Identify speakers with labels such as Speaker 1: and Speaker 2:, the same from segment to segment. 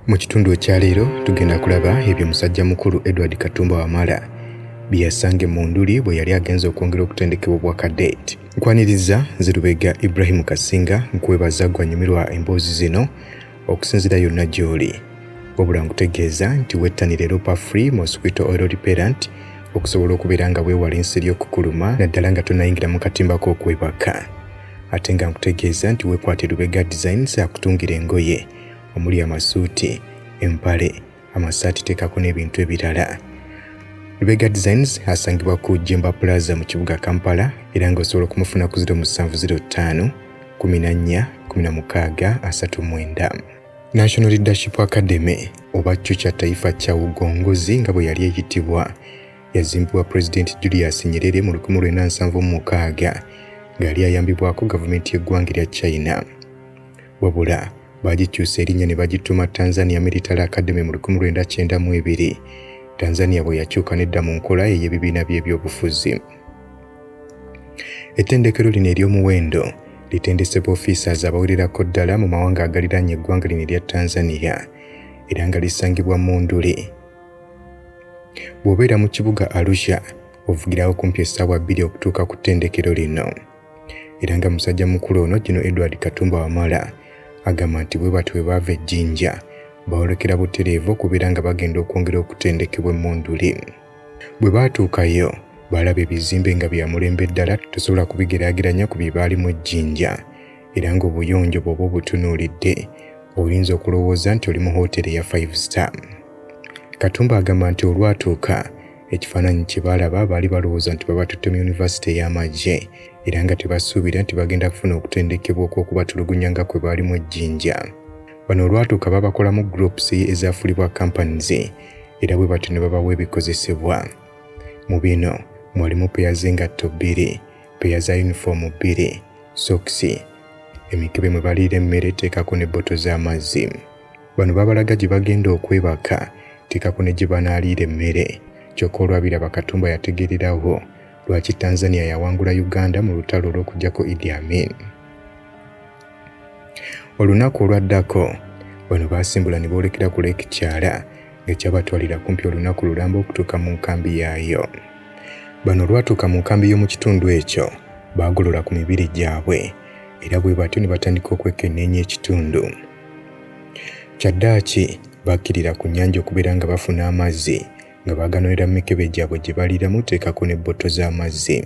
Speaker 1: Mu kitundu ekyaleero tugenda kulaba ebyo musajja mukulu Edward Katumba Wamala bye yasange mu Nduli bwe yali agenza okwongera okutendekebwa obwa Cadet. Nkwaniriza Zirubega Ibrahim Kasinga nkwebaza gwanyumirwa emboozi zino okusinzira yonna gy'oli. Wabula nkutegeeza nti wettanire Ropa Free Mosquito Oil Repellent okusobola okubeera nga weewala ensiri okukuluma naddala nga tonnayingira mu katimba k'okwebaka. Ate nga nkutegeeza nti weekwate Lubega Designs akutungira engoye omuli amasuuti, empale, amasaati teekako n'ebintu ebirala. Lubega Designs asangibwa ku Jemba Plaza mu kibuga Kampala era ng'osobola okumufuna ku 0705 14 16 39. National Leadership Academy oba kyo kya taifa kya ugongozi nga bwe yali eyitibwa yazimbibwa President Julius Nyerere mu 1976 nga yali ayambibwako gavumenti y'eggwanga lya China. Wabula bagikyusa erinnya ne bagituma Tanzania Military Academy mu 1992. Tanzania bwe yakyuka nedda mu nkola ey'ebibiina by'ebyobufuzi. Ettendekero lino ery'omuwendo litendese officers abawererako ddala mu mawanga agaliraanye eggwanga lino erya Tanzania era nga lisangibwa mu Nduli. Bw'obeera mu kibuga Arusha ovugirawo kumpi essaawa 2 okutuuka ku ttendekero lino. Era nga musajja mukulu ono Gino Edward Katumba Wamala agamba nti bwe batyo bwe baava e Jinja bawolekera butereevu okubeera nga bagenda okwongera okutendekebwa mu Nduli. Bwe baatuukayo balaba ebizimbe nga bya mulembe ddala tosobola kubigeraageranya ku bye baalimu e Jinja era ng'obuyonjo bw'oba obutunuulidde oyinza okulowooza nti oli mu hoteeri ya 5 star. Katumba agamba nti olwatuuka ekifaananyi kye baalaba baali balowooza nti babatutte mu yunivasite y'amagye era nga tebasuubira nti bagenda kufuna okutendekebwa okw'okubatulugunya nga kwe baalimu e Jinja. Bano olwatuuka babakolamu groups ezafuulibwa companies era bwe batyo ne babawa ebikozesebwa. Mu bino mwalimu peya z'engatto 2, peya za uniform 2, sokisi, emikebe mwe baliira emmere teekako ne bboto z'amazzi. Bano babalaga gye bagenda okwebaka teekako ne gye banaaliira emmere. Kyokka olwabiraba Katumba yategeererawo lwaki Tanzania yawangula Uganda mu lutalo olw'okuggyako Idi Amin. Olunaku olwaddako bano baasimbula ne boolekera ku Lake Kyala ng'ekyabatwalira kumpi olunaku lulamba okutuuka mu nkambi yaayo. Bano olwatuuka mu nkambi y'omu kitundu ekyo baagolola ku mibiri gyabwe era bwe batyo ne batandika okwekenneenya ekitundu. Kyaddaaki bakkirira ku nnyanja okubeera nga bafuna amazzi nga baganolera mu mikebe gyabwe gye baliiramu teekako ne bboto z'amazzi.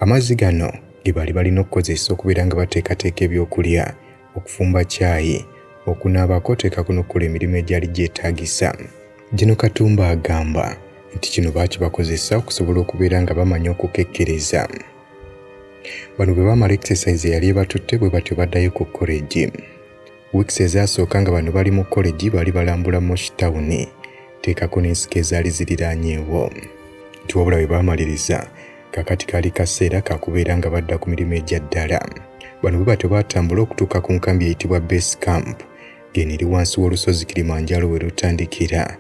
Speaker 1: Amazzi gano ge baali balina okukozesa okubeera nga bateekateeka ebyokulya, okufumba caayi, okunaabako teekako n'okukola emirimu egyali gyetaagisa. Gino Katumba agamba nti kino baakibakozesa okusobola okubeera nga bamanya okukekkereza. Bano bwe baamala exercise yali ebatutte bwe batyo baddayo ku college. Weeks ezaasooka nga bano bali mu college baali balambula Moshi Town teekako n'ensiko ezaali ziriraanyeewo. Nti wabula bwe baamaliriza kakati kaali kaseera kakubeera nga badda ku mirimu egya ddala. Bano bwe batyo baatambula okutuuka ku nkambi eyitibwa Base Camp ng'eno eri wansi w'olusozi Kilimanjaro we lutandikira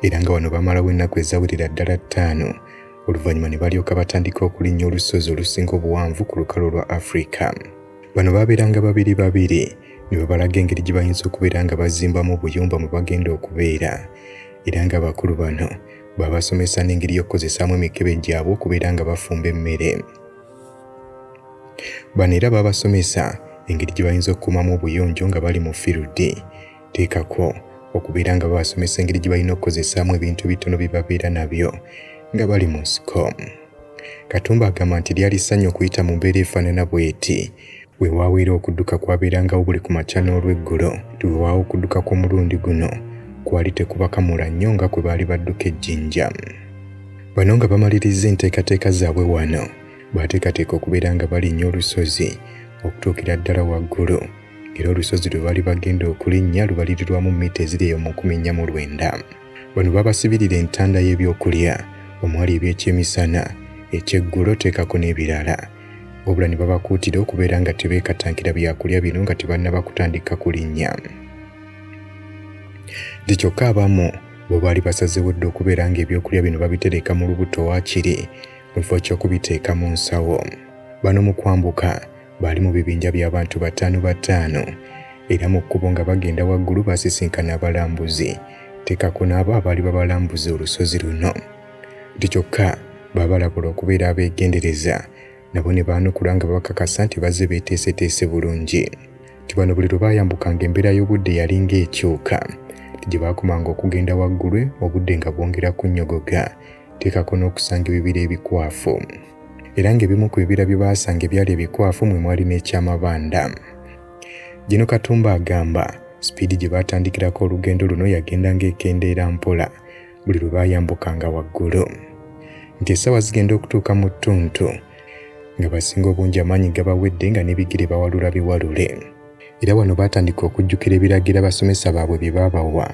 Speaker 1: era nga wano baamalawo ennaku ezawulira ddala 5 oluvannyuma ne balyoka batandika okulinnya olusozi olusinga obuwanvu ku lukalu lwa Africa. Bano baabeeranga babiri ne babalaga engeri gye bayinza okubeera nga bazimbamu obuyumba mwe bagenda okubeera era nga abakulu bano babasomesa n'engeri y'okukozesaamu emikebe gyabwe okubeera nga bafumba emmere. Bano era babasomesa engeri gye bayinza okukuumamu obuyonjo nga bali mu field teekako okubeera nga babasomesa engeri gye balina okukozesaamu ebintu bitono bye babeera nabyo nga bali mu nsiko. Katumba agamba nti lyali ssanyu okuyita mu mbeera efaanana bw'eti weewaawo era okudduka kwabeerangawo buli ku makya n'olweggulo weewaawo okudduka kw'omulundi guno kwali tekubakamula nnyo nga kwe baali badduka e Jinja. Bano nga bamaliriza enteekateeka zaabwe wano baateekateeka okubeera nga balinnya olusozi okutuukira ddala waggulu era olusozi lwe baali bagenda okulinnya lubalirirwamu mita eziri mu 409. Bano babasibirira entanda y'ebyokulya omwali ebyekyemisana, ekyeggulo teekako n'ebirala. Wabula ne babakuutira okubeera nga tebeekatankira byakulya bino nga tebannaba kutandika kulinnya. Nti kyokka abamu bo baali basazeewo dda okubeera nga ebyokulya bino babitereka mu lubuto waakiri mu kifo ky'okubiteeka mu nsawo. Bano mu kwambuka baali mu bibinja by'abantu 5 5 era mu kkubo nga bagenda waggulu basisinkana abalambuzi. Teekako n'abo abaali babalambuza olusozi luno. Nti kyokka baabalabula okubeera abeegendereza, nabo ne baanukula nga bakakasa nti bazze beeteeseteese bulungi. Nti bano buli lwe baayambukanga embeera y'obudde yalinga ekyuka. Nti gye baakomanga okugenda waggulu obudde nga bwongera kunnyogoga. Teekako n'okusanga ebibira ebikwafu. Era ng'ebimu ku bibira bye baasanga ebyali ebikwafu mwe mwali n'ekyamabanda. Gino Katumba agamba sipiidi gye baatandikirako olugendo luno yagendanga ekendeera mpola buli lwe baayambukanga waggulu. Nti essaawa zigenda okutuuka mu ttuntu nga basinga obungi amaanyi gabawedde nga n'ebigere bawalula biwalule. Era wano baatandika okujjukira ebiragiro abasomesa baabwe bye baabawa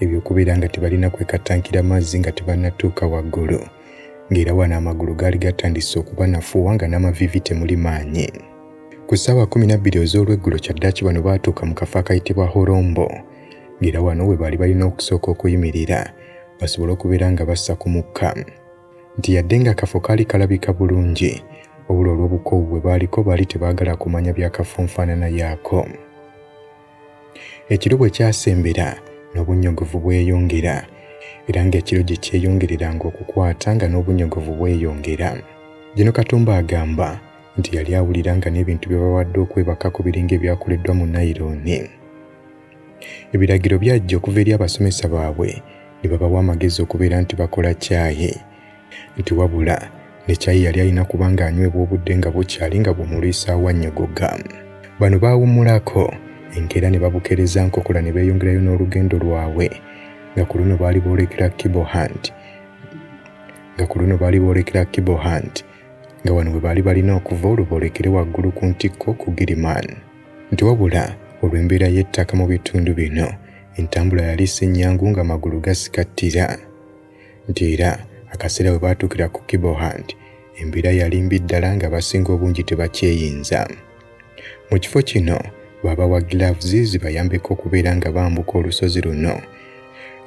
Speaker 1: eby'okubeera nga tebalina kwekatankira mazzi nga tebannatuuka waggulu. Ng'era wano amagulu gaali gatandise okuba nafuwa nga n'amaviivi temuli maanyi. Ku ssaawa 12 ez'olweggulo kyaddaaki bano baatuuka mu kafo akayitibwa Horombo. Ng'era wano we baali balina okusooka okuyimirira basobole okubeera nga bassa ku mukka. Nti yadde nga akafo kaali kalabika bulungi, obula olw'obukoowu bwe baaliko baali tebaagala kumanya by'akafo nfaanana yaako. Ekiro bwe kyasembera n'obunnyogovu bweyongera, era ng'ekiro gye kyeyongereranga okukwata nga n'obunnyogovu bweyongera. Gino Katumba agamba nti yali awulira nga n'ebintu bye bawadde okwebakako biringa ebyakoleddwa mu Nairobi. Ebiragiro byajja okuva eri abasomesa baabwe ne babawa amagezi okubeera nti bakola caayi. Nti wabula ne caayi yali alina kuba ng'anywebwa obudde nga bukyali nga bw'omulwisa wannyogoga. Bano baawummulako enkeera ne babukeereza nkokola ne beeyongerayo n'olugendo lwabwe nga ku luno baali boolekera Kibohand nga wano bwe baali balina okuva olwo boolekere waggulu ku ntikko ku Giriman. Nti wabula olw'embeera y'ettaka mu bitundu bino entambula yali si nnyangu nga amagulu gasikattira. Nti era akaseera bwe baatuukira ku Kibohand embeera yali mbi ddala nga basinga obungi tebakyeyinza. Mu kifo kino baabawa gloves zibayambeko okubeera nga bambuka olusozi luno.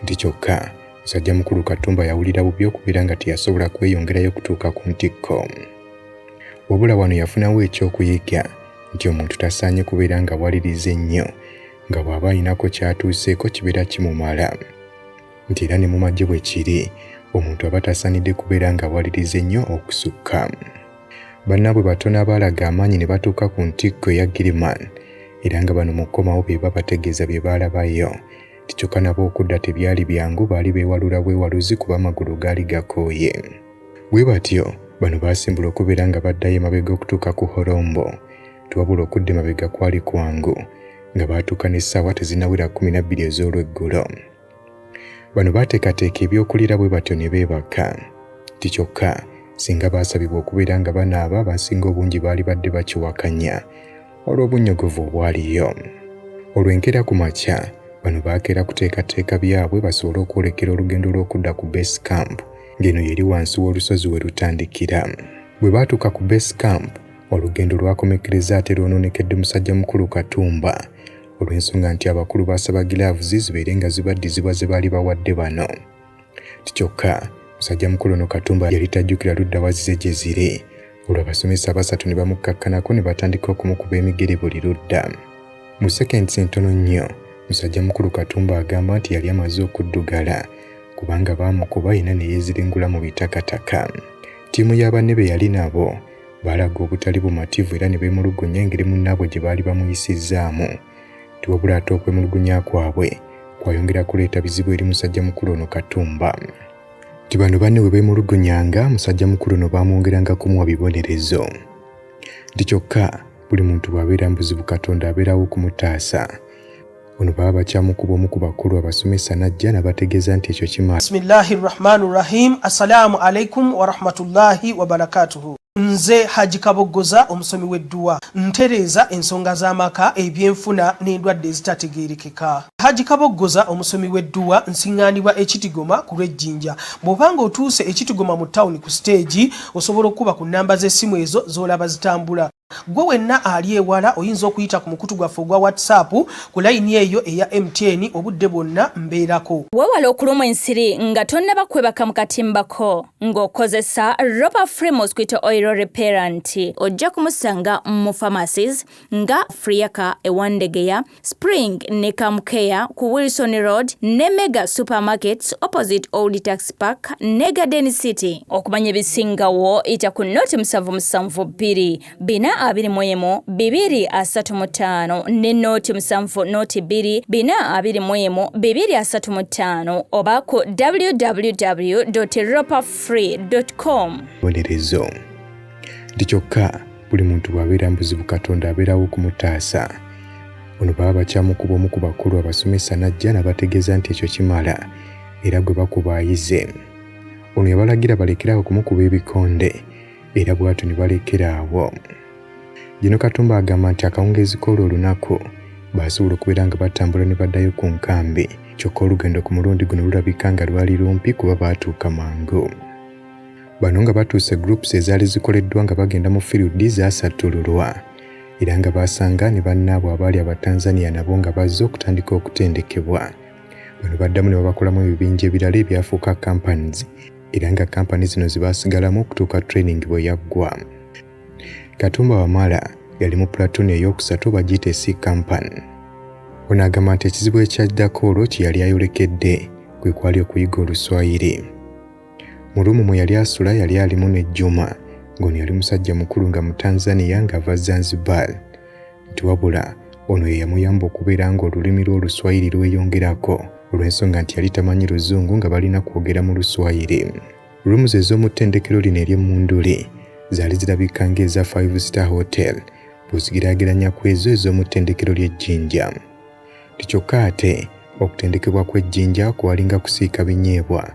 Speaker 1: Nti kyokka musajja mukulu Katumba yawulira bubi okubeera nga teyasobola kweyongerayo kutuuka ku ntikko. Wabula wano yafunawo ekyokuyiga nti omuntu tasaanye kubeera nga waliriza ennyo nga bw'aba alinako kyatuuseeko kibeera kimumala. Nti era ne mu magye bwe kiri omuntu aba tasaanidde kubeera nga waliriza ennyo okusukka. Bannaabwe batono abaalaga amaanyi ne batuuka ku ntikko eya Giriman, era nga bano mu kkomawo be babategeeza bye baalabayo. Nti kyokka nabo okudda tebyali byangu, baali beewalula bwewaluzi kuba amagulu gaali gakooye. Bwe batyo bano baasimbula okubeera nga baddayo emabega okutuuka ku Horombo. Tiwabula okudda emabega kwali kwangu nga baatuuka n'essaawa tezinnawera 12 ez'olweggulo. Bano baateekateeka ebyokulira bwe batyo ne beebaka. Nti kyokka singa baasabibwa okubeera nga banaaba basinga obungi baali badde bakiwakanya olw'obunnyogovu obwaliyo. Olw'enkeera ku makya bano baakeera kuteekateeka byabwe basobole okwolekera olugendo lw'okudda ku base camp ng'eno yeri wansi w'olusozi we lutandikira. Bwe baatuuka ku base camp olugendo lwakomekkereza ate lwononekedde musajja mukulu Katumba olw'ensonga nti abakulu baasaba gloves zibeere nga zibaddizibwa ze baali bawadde bano. Nti kyokka musajja mukulu ono Katumba yali tajjukira ludda wazize gye ziri. Olwo abasomesa basatu ne bamukkakkanako ne batandika okumukuba emigere buli ludda. Mu seconds entono nnyo musajja mukulu Katumba agamba nti yali amaze okuddugala kubanga baamukuba yina ne yeeziringula mu bitakataka. Ttiimu y'abanne be yali nabo baalaga obutali bumativu era ne beemulugunya engeri munnaabwe gye baali bamuyisizzaamu. Tiwabula ate okwemulugunya kwabwe kwayongera kuleeta bizibu eri musajja mukulu ono Katumba. Nti bano banne bwe beemulugunyanga musajja mukulu ono baamwongeranga kumuwa bibonerezo. Nti kyokka buli muntu bw'abeera mu buzibu Katonda abeerawo okumutaasa. Ono baba bakyamukuba omu ku bakulu abasomesa najja n'abategeeza nti ekyo kimaala.
Speaker 2: Bismillahirrahmanirrahim. Assalamu alaikum wa rahmatullahi wa barakatuhu. Nze Haji Kabogoza omusomi w'edduwa ntereeza ensonga z'amaka ebyenfuna n'endwadde ezitategeerekeka. Haji Kabogoza omusomi w'edduwa nsiŋŋaanibwa Ekitigoma ku lw'Ejjinja. Bw'obanga otuuse Ekitigoma mu ttawuni ku siteegi osobola okuba ku nnamba z'essimu ezo z'olaba zitambula. Gwe wenna ali ewala oyinza okuyita ku mukutu gwaffe ogwa WhatsApp ku layini eyo eya MTN obudde bwonna mbeerako.
Speaker 3: Weewala okulumwa ensiri nga tonnaba kwebaka mu katimbako ng'okozesa Ropa Free Mosquito Oil Repellent. Ojja kumusanga mu pharmacies nga Friaka ewandegeya, Spring ne Kamkeya ku Wilson Road ne Mega Supermarkets opposite Old Tax Park ne Garden City. Okumanya ebisingawo ita ku noti 772 421 235 ne noti 7 noti 2 421 235 oba ku www.ropafree.com.
Speaker 1: Bonerezo ndi kyokka buli muntu bw'abeera mbuzibu Katonda abeerawo okumutaasa. Ono baba bakyamukuba omu ku bakulu abasomesa najja n'abategeeza nti ekyo kimala era gwe bakuba ayize. Ono yabalagira balekerawo okumukuba ebikonde era bw'atyo ne balekeraawo. Gino Katumba agamba nti akawungeezi k'olwo olunaku baasobola okubeera nga batambula ne baddayo ku nkambi, kyokka olugendo ku mulundi guno lulabika nga lwali lumpi kuba baatuuka mangu. Bano nga batuuse groups ezaali zikoleddwa nga bagenda mu field zaasattululwa era nga baasanga ne bannaabwe abaali Abatanzania nabo nga bazze okutandika okutendekebwa. Bano baddamu ne babakolamu ebibinja ebirala ebyafuuka companies era nga kampani zino zibaasigalamu okutuuka training bwe yaggwa. Katumba Wamala yali mu platoon ey'okusatu bagiyita C Company. Ono agamba nti ekizibu ekyaddako olwo kye yali ayolekedde kwe kwali okuyiga Oluswayiri. Mu lumu mwe yali asula yali alimu ne Juma ng'ono yali musajja mukulu nga mu Tanzania ng'ava Zanzibar. Nti wabula ono ye yamuyamba okubeera ng'olulimi lw'Oluswayiri lweyongerako olw'ensonga nti yali tamanyi Luzungu nga balina kwogera mu Luswayiri. Rooms ez'omu ttendekero lino ery'Emmunduli zaali zirabika ng'eza 5-star hotel bw'ozigiraageranya ku ezo ez'omu ttendekero ly'Ejjinja. Kyokka ate okutendekebwa kw'Ejjinja kwalinga kusiika binyeebwa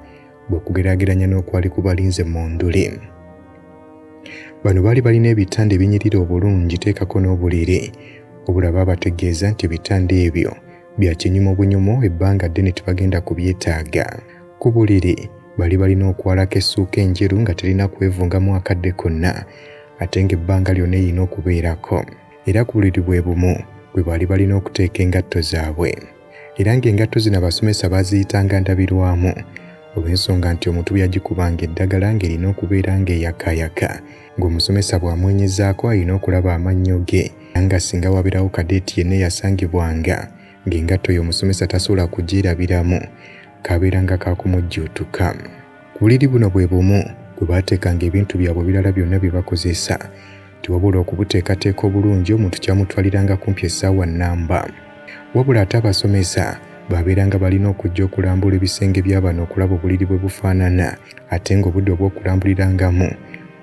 Speaker 1: bw'okugeraageranya n'okwali ku balinze mu Nduli. Bano baali balina ebitanda ebinyirira obulungi teekako n'obuliri, obula baabategeeza nti ebitanda ebyo bya kinyumo bunyumo ebbanga ddene tebagenda kubyetaaga. Ku buliri bali balina okwalako essuuka enjeru nga terina kwevungamu akadde konna ate ng'ebbanga lyonna erina okubeerako. Era ku buliri bwe bumu bwe baali balina okuteeka engatto zaabwe. Era ng'engatto zino abasomesa baaziyitanga ndabirwamu olw'ensonga nti omuntu yagikubanga eddagala ng'erina okubeera ng'eyakaayaka, ng'omusomesa bw'amwenyezaako alina okulaba amannyo ge nga singa wabeerawo kadeeti yenna yasangibwanga ng'engatto oyo omusomesa tasobola kugyerabiramu kabeeranga kakumujjuutuka. Ku buliri buno bwe bumu bwe baateekanga ebintu byabwe birala byonna bye bakozesa, tiwabula okubuteekateeka obulungi omuntu kyamutwaliranga kumpi essaawa nnamba. Wabula ate abasomesa baabeeranga balina okujja okulambula ebisenge bya bano okulaba obuliri bwe bufaanana ate ng'obudde obw'okulambulirangamu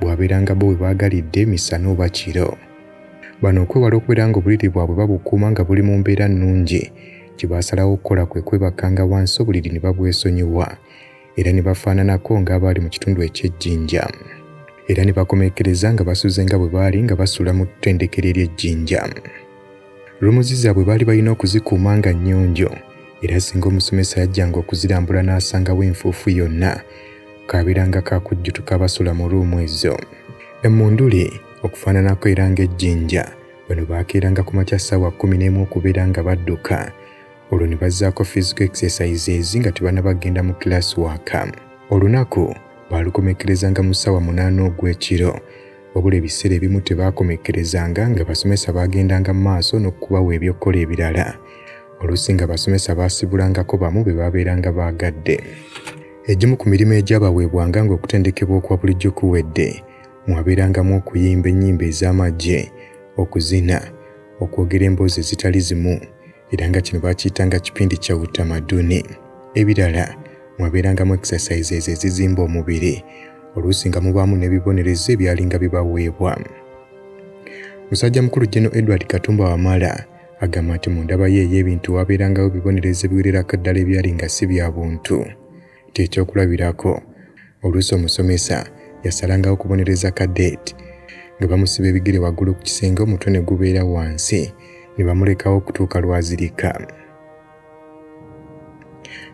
Speaker 1: bwabeeranga bo bwe baagalidde misana oba kiro. Bano okwewala okubeera ng'obuliri bwabwe babukuuma nga buli mu mbeera nnungi, kye baasalawo okukola kwe kwebakanga wansi obuliri ne babwesonyiwa era ne bafaananako ng'abaali mu kitundu eky'Ejjinja. Era ne bakomekereza nga basuze nga bwe baali nga basula mu ttendekero ery'Ejjinja. Rumuzi zaabwe baali balina okuzikuuma nga nnyonjo era singa omusomesa yajjanga okuzirambula n'asangawo enfuufu yonna kaabeeranga kakujjutuka basula mu ruumu ezo. Emmunduli okufaananako era ng'Ejjinja bano baakeeranga ku makya ssaawa 11 okubeera nga badduka. Olwo ne bazzaako physical exercises nga tebanabagenda mu class work. Olunaku baalukomekerezanga mu ssaawa 8 ogw'ekiro, wabula ebiseera ebimu tebaakomekerezanga nga basomesa baagendanga mu maaso n'okubawa ebyokkola ebirala. Oluusi nga basomesa baasibulangako bamu be baabeeranga baagadde. Egimu ku mirimu egyabaweebwanga ng'okutendekebwa okwa bulijjo kuwedde mwabeerangamu okuyimba ennyimba ez'amagye, okuzina, okwogera emboozi ezitali zimu era nga kino baakiyitanga kipindi kya utamaduni. Ebirala mwabeerangamu exercises ezizimba omubiri, oluusi nga mubaamu n'ebibonerezo ebyalinga bibaweebwa. Musajja mukulu General Edward Katumba Wamala agamba nti mu ndaba ye ey'ebintu waabeerangawo ebibonerezo ebiwererako ddala ebyali nga si bya buntu. Ekyokulabirako, oluusi omusomesa yasalangawo okubonereza kadeeti nga bamusiba ebigere waggulu ku kisenge omutwe ne gubeera wansi ne bamulekawo okutuuka lwazirika.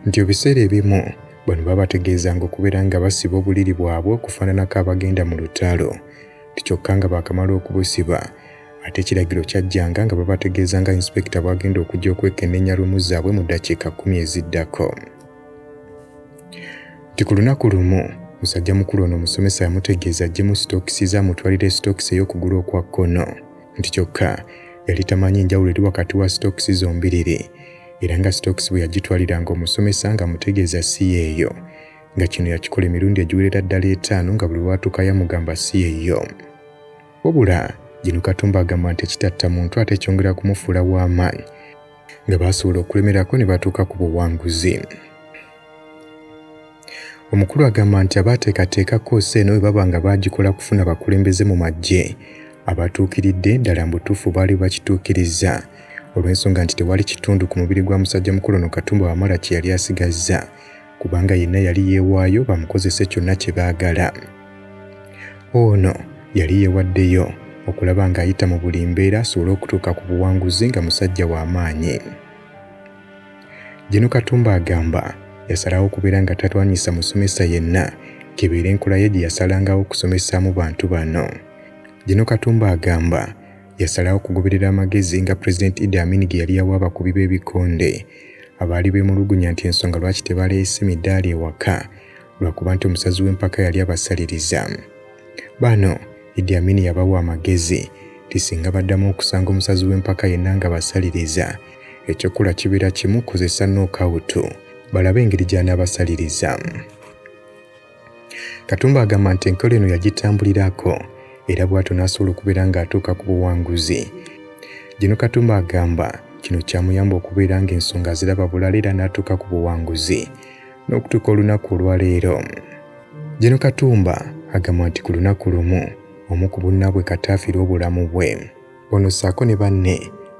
Speaker 1: Nti ebiseera ebimu bano babategeezanga okubeera nga basiba obuliri bwabwe okufaananako abagenda mu lutalo, kyokka nga baakamala okubusiba ate ekiragiro kyajjanga nga babategeeza nga inspekita bwagenda okujja okwekenneenya lumu zaabwe mu ddakiika 10 eziddako. Nti ku lunaku lumu musajja mukulu ono omusomesa yamutegeeza ajjemu sitookisi z'amutwalire sitookisi ey'okugulu okwa kkono nti kyokka yali tamanyi njawulo eri wakati wa sitookisi zombiriri era nga sitookisi bwe yagitwaliranga omusomesa nga amutegeeza si yeeyo nga kino yakikola emirundi egiwerera ddala 5 nga buli lwatuuka yamugamba si yeeyo. Wabula Jino Katumba agamba nti ekitatta muntu ate kyongera kumufuula w'amaanyi nga baasobola okulemerako ne batuuka ku buwanguzi. Omukulu agamba nti abaateekateeka koosi eno bwe baba nga baagikola kufuna bakulembeze mu magye abatuukiridde ddala mu butuufu baali bakituukiriza olw'ensonga nti tewali kitundu ku mubiri gwa musajja mukulu ono Katumba Wamala kye yali asigazza kubanga yenna yali yeewaayo bamukozese kyonna kye baagala. Ono yali yeewaddeyo okulaba ng'ayita mu buli mbeera asobole okutuuka ku buwanguzi nga musajja w'amaanyi. Jino Katumba agamba yasalawo okubeera nga tatwanyisa musomesa yenna kebeera enkola ye gye yasalangawo okusomesaamu bantu bano. Jino Katumba agamba yasalawo okugoberera amagezi nga Pulezidenti Idi Amin ge yali yawa abakubi b'ebikonde abaali beemulugunya nti ensonga lwaki tebaleese midaali ewaka lwakuba nti omusazi w'empaka yali abasaliriza. Bano Idi Amin yabawa amagezi ti singa baddamu okusanga omusazi w'empaka yenna nga basaliriza ekyokola kibeera kimu kozesa nookawutu balabe engeri gy'anaabasaliriza. Katumba agamba nti enkola eno yagitambulirako era bw'atyo n'asobola okubeera ng'atuuka ku buwanguzi. Jino Katumba agamba kino kyamuyamba okubeera ng'ensonga ziraba bulala era n'atuuka ku buwanguzi n'okutuuka olunaku olwaleero. Jino Katumba agamba nti ku lunaku lumu omu ku bunnaabwe kataafiira obulamu bwe. Ono ssaako ne banne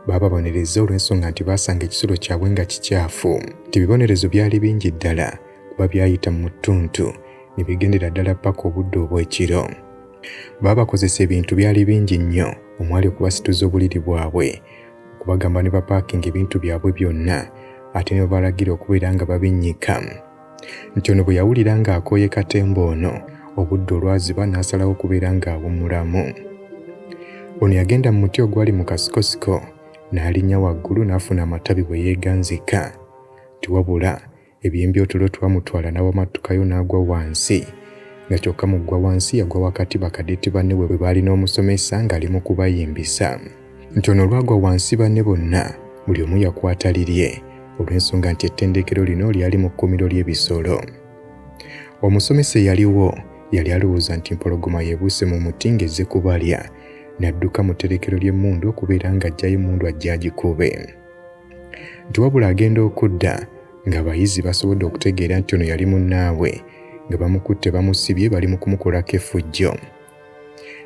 Speaker 1: baababonereza olw'ensonga nti baasanga ekisulo kyabwe nga kikyafu. Nti ebibonerezo byali bingi ddala kuba byayita mu ttuntu ne bigendera ddala paka obudde obw'ekiro. Baabakozesa ebintu byali bingi nnyo omwali okubasituza obuliri bwabwe okubagamba ne bapaakinga ebintu byabwe byonna ate ne babalagira okubeera nga babinnyika. Nti ono bwe yawulira ng'akooye Katemba ono obudde olwaziba n'asalawo okubeera ng'awummulamu. Ono yagenda mu muti ogwali mu kasikosiko n'alinnya waggulu n'afuna amatabi bwe yeeganzika. Tiwabula ebyembyotulo twamutwala n'awamatukayo n'agwa wansi nga kyokka mu ggwa wansi yagwa wakati bakadeeti banne bwe baali n'omusomesa ng'ali mu kubayimbisa. Nti ono olwagwa wansi banne bonna buli omu yakwata lirye olw'ensonga nti ettendekero lino lyali mu kkuumiro ly'ebisolo. Omusomesa eyaliwo yali alowooza nti empologoma yeebuuse mu muti ng'ezze kubalya n'adduka mu tterekero ly'emmundu okubeera ng'aggyayo emmundu ajja agikube. Nti wabula agenda okudda ng'abayizi basobodde okutegeera nti ono yali munnaabwe nga bamukutte bamusibye bali mu kumukolako effujjo.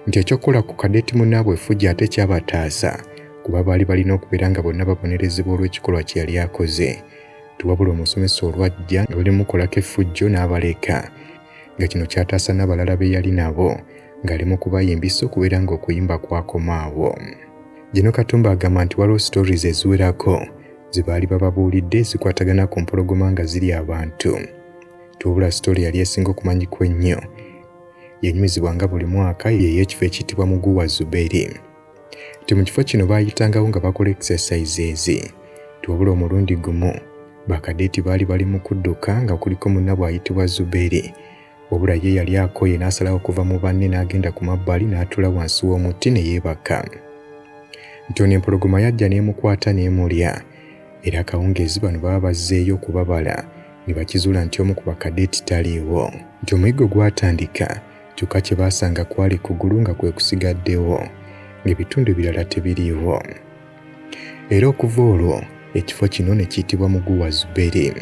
Speaker 1: Nti ekyokukola ku kadeeti munnaabwe effujjo ate kyabataasa kuba baali balina okubeera nga bonna babonerezebwa olw'ekikolwa kye yali akoze. Tiwabula omusomesa olwajja nga bali mukolako effujjo n'abaleka nga kino kyataasa n'abalala be yali nabo ng'ali mu kubayimbisa okubeera ng'okuyimba kwakomaawo. Jino Katumba agamba nti waliwo stories eziwerako ze baali bababuulidde zikwatagana ku mpologoma nga ziri abantu. Tiwabula story yali esinga okumanyikwa ennyo yenyumizibwanga buli mwaka y'ekifo ekiyitibwa Muguwa Zuberi. Nti mu kifo kino baayitangawo nga bakola exercise ezi. Tiwabula omulundi gumu bakadeeti baali bali mu kudduka nga kuliko munnabwe ayitibwa Zuberi. Wabula ye yali akooye n'asalawo okuva mu banne n'agenda ku mabbali n'atuula wansi w'omuti ne yeebaka. Nti ono empologoma yajja n'emukwata n'emulya era akawungeezi bano baba bazzeeyo okubabala ne bakizuula nti omu ku bakadeeti taliiwo. Nti omuyiggo gwatandika kyokka kye baasanga kwali kugulu nga kwe kusigaddewo ng'ebitundu ebirala tebiriiwo. Era okuva olwo ekifo kino ne kiyitibwa Muguwa Zuberi.